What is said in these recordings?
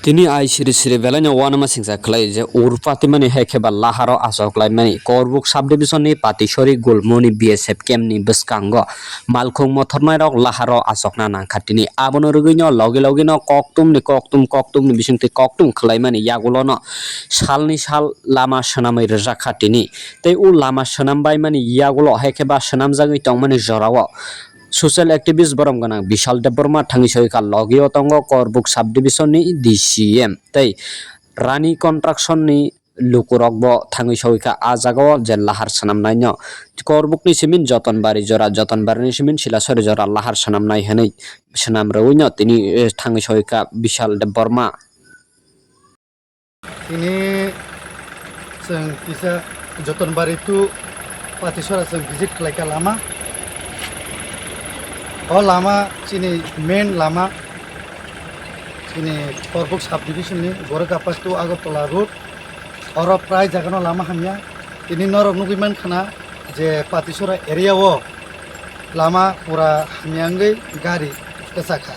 Tini ai siri velanya wana masing sa klai je urpati mani hekeba laharo asok klai mani korbuk subdivision ni patishori gulmoni BSF kem ni beskango malkhung mothornai rok laharo asok na nangkhatini abono ruginyo logi no koktum ni bisingti koktum khlai mani yagulono salni sal lama shanamai rajakhatini tei u lama shanambai mani yagulo hekeba shanamjagui tongmani jorao Social activist borong ganang Bishal Deborma thangi soika logio tongo korbuk subdivision ni DCM tei Rani construction ni lukurokbo thangi soika ajago je lahar sanamnai no korbuk ni simin jotonbari ni simin silasori jora lahar sanamnai hanai sanam rewino tini thangi soika Bishal Deborma ini seng bisa jotonbari itu patisora seng visit kelaika lama lama sini main lama sini korbuk subdivision ni Gorakapas tu Agartala road और प्राय जगह Lama हमिया ini norok nugiman khana je patisora area wo lama pura hamiangai gari kesaka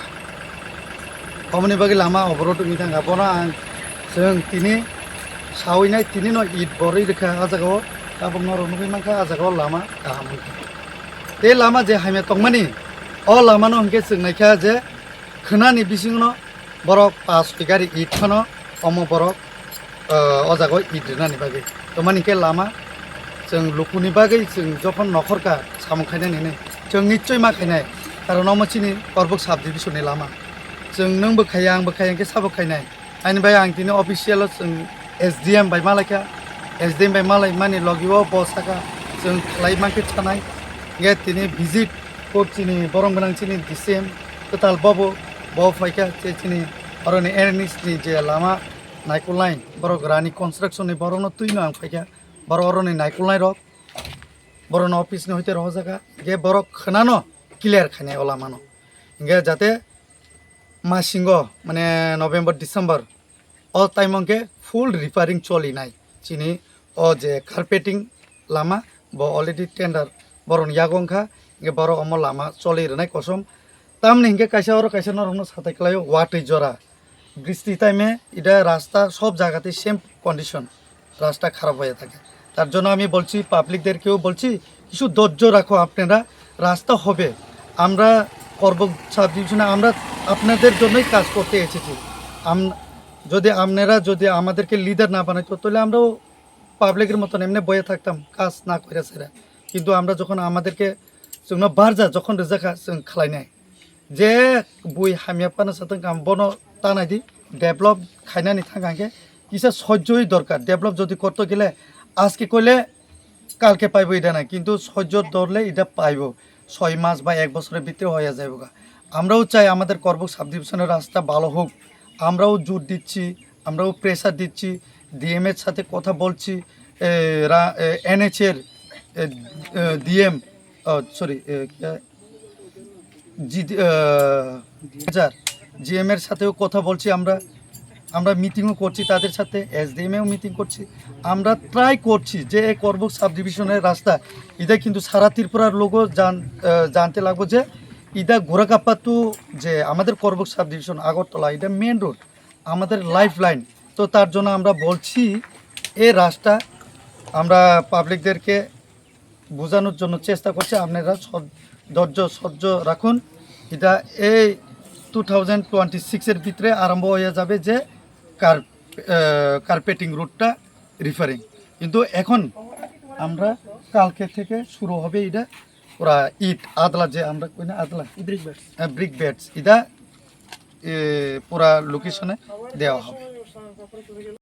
omni bagi lama obrot mitang gapona seng tini sawinai tini no it bori dekha ajago abong norok nugiman kha ajago lama kaham te lama je hamia tongmani lama no hingke sengnai kha je khonani bisingno borok pas gari it khano omo borok jago it rinani bagi tomani ke lama जों लुकुनि बागै जों जखन नखरका सामु खायनाय नेने जों निश्चय मा खायनाय कारण नमचिनि कोrbuk subdivisionनि लामा जों नोंबो खाया आंबो खाया के साबो खायनाय आइनि बाय आं दिनै अफिसियेल जों SDM बाय मालायका SDM बाय मालाय माने लगियो बसाका जों खालाय माके थानाय गे दिनै भिजिट कोचिनि बरम गोनांचिनि DCM टोटाल बबो फायका चेचिनि अरनि एरनिसनि जे लामा नायकुलाइन बरक रानि कन्स्ट्राक्शननि बरनो तुइनो आं फायका बर'नि नायकुलनाय रक बर'नि अफिसनि हयते रह जागा गे बरक खोनानो क्लियार खायनाय लामानो गे जाते मासिंगो माने नभेम्बर डिसेम्बर टाइम के फुल रिपेयरिंग चलिनाय चिनि जे कार्पेटिंग लामा ब अलरेडी टेंडर बर'नि यागंखा गे बर' अम लामा चलिरनाय कसम तामने हिंगे कायसा और कायसा नरनो साथायख्लायो वाटै जरा বৃষ্টি টাইমে এটা রাস্তা সব জায়গাতে সেম কন্ডিশন রাস্তা খারাপ হয়ে থাকে তার জন্য আমি বলছি পাবলিকদেরকেও বলছি কিছু ধৈর্য রাখো আপনারা রাস্তা হবে আমরা কোrbuk সাবডিভিশনে আমরা আপনাদের জন্যই কাজ করতে এসেছি যদি আমাদেরকে লিডার না বানাইতো তাহলে আমরাও পাবলিকের মতন এমনি বয়ে থাকতাম কাজ না করে সেরা কিন্তু আমরা যখন আমাদেরকে जोंनो बारजा যখন রেজাকা जों খালাইনাय যে বই হামিয়া পানা সাথে কাম বন তানাইদি ডেভেলপ খাইনানি থাকাকে কিসা সহ্যই দরকার ডেভেলপ যদি করতে গেলে আজকে কইলে কালকে পাইবো এটা না কিন্তু সহ্য ধরলে এটা পাইবো 6 মাস বা 1 বছরের ভিতরে হয়ে যাবে আমরাও চাই আমাদের কোrbuk সাবডিভিশনের রাস্তা ভালো হোক আমরাও জোর দিচ্ছি আমরাও প্রেসার দিচ্ছি ডিএম এর সাথে কথা বলছি এনএইচ এর ডিএম সরি জিএম এর সাথেও কথা বলছি আমরা মিটিংও করছি তাদের সাথে এসডিএমও মিটিং করছি আমরা ট্রাই করছি যে কোrbuk সাবডিভিশনের রাস্তা এটা কিন্তু সারা ত্রিপুরার লোকও জানতে লাগবে যে এটা গোরাকাপাতু যে আমাদের কোrbuk সাবডিভিশন আগরতলা এটা মেন রোড আমাদের লাইফ লাইন তো তার জন্য আমরা বলছি এই রাস্তা আমরা পাবলিকদেরকে বোঝানোর জন্য চেষ্টা করছি আপনারা ধৈর্য সহ্য রাখুন এটা এই 2026 এর ভিতরে আরম্ভ হয়ে যাবে যে কার্পেটিং রুটটা রিফারিং কিন্তু এখন আমরা কালকে থেকে শুরু হবে এটা পুরা ইট আদলা যে আমরা কই না আদলা ব্রিক বেডস এটা পুরা লোকেশনে দেওয়া হবে